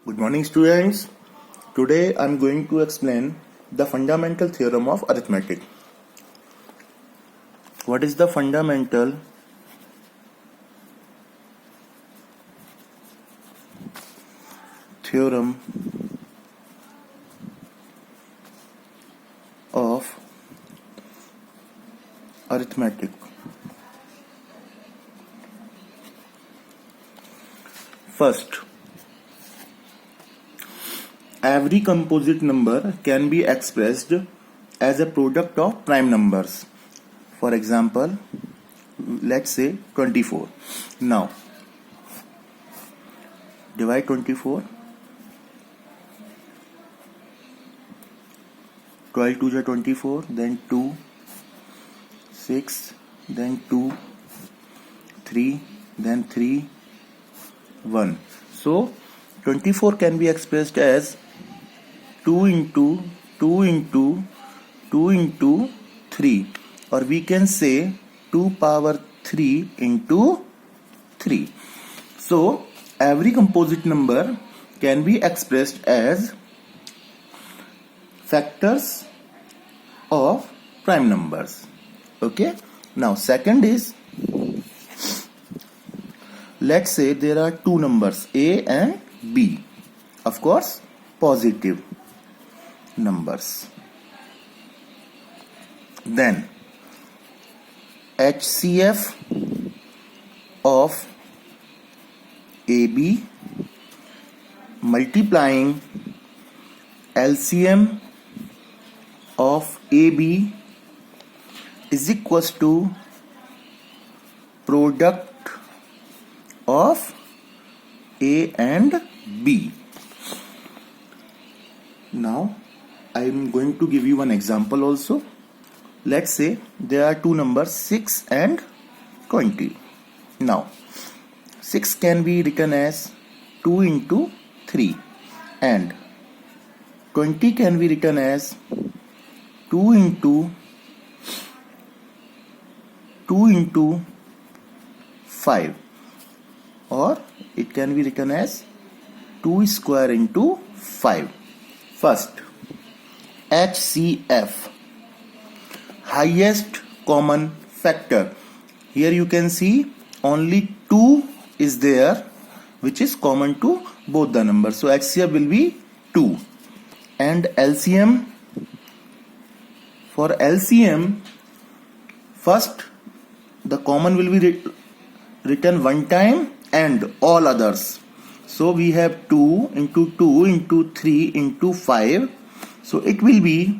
Good morning, students. Today I am going to explain the fundamental theorem of arithmetic. What is the fundamental theorem of arithmetic? First, every composite number can be expressed as a product of prime numbers. For example, let's say 24. Now, divide 24. 12 2 is 24, then 2, 6, then 2, 3, then 3, 1. So, 24 can be expressed as 2 into 2 into 2 into 3, or we can say 2 power 3 into 3. So, every composite number can be expressed as factors of prime numbers. Okay. Now, second is, let's say there are two numbers A and B. Of course, positive numbers. Then HCF of AB multiplying LCM of AB is equals to product of A and B. Now I am going to give you one example also. Let's say there are two numbers 6 and 20. Now 6 can be written as 2 into 3 and 20 can be written as 2 into 5, or it can be written as 2 square into 5. First, HCF, highest common factor. Here you can see only 2 is there, which is common to both the numbers. So HCF will be 2. And LCM, for LCM, first the common will be written one time and all others. So we have 2 into 2 into 3 into 5. So it will be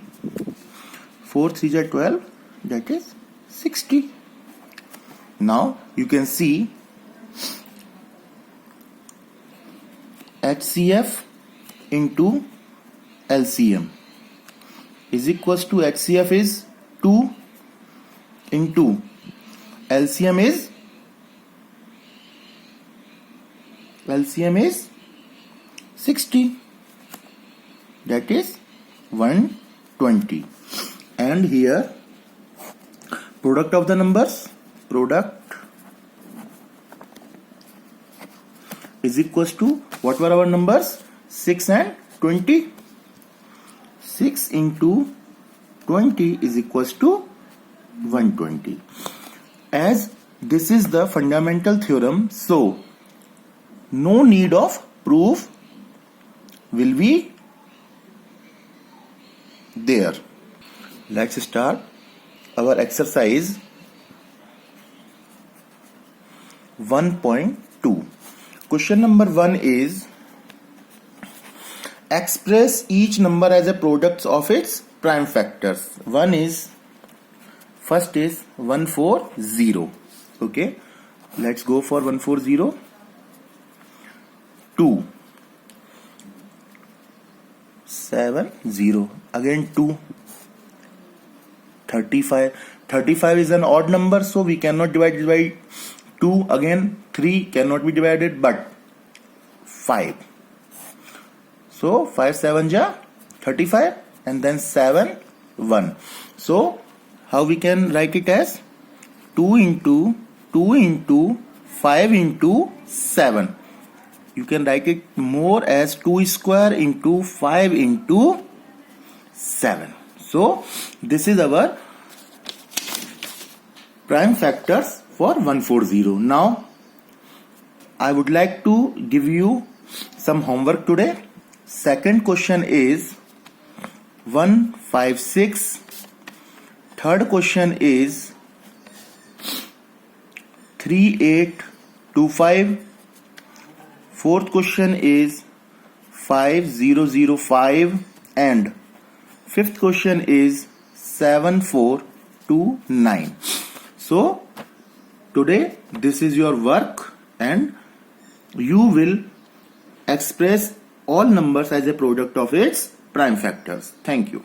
4 3 are 12, that is 60. Now you can see HCF into LCM is equals to HCF is 2 into LCM is 60, that is 120. And here product of the numbers, product is equals to, what were our numbers? 6 and 20. 6 into 20 is equals to 120. As this is the fundamental theorem, so no need of proof will be there. Let's start our exercise 1.2. Question number 1 is, express each number as a product of its prime factors. First is 140. Okay, let's go for 140. 2 70, again 2. 35 is an odd number, so we cannot divide it by 2. Again 3 cannot be divided, but 5. So 5 7 ja 35, and then 7 1. So how we can write it as 2 into 5 into 7. you can write it more as 2 square into 5 into 7. So this is our prime factors for 140. Now I would like to give you some homework today. Second question is 156. Third question is 3825. Fourth question is 5005 and fifth question is 7429. So today this is your work and you will express all numbers as a product of its prime factors. Thank you.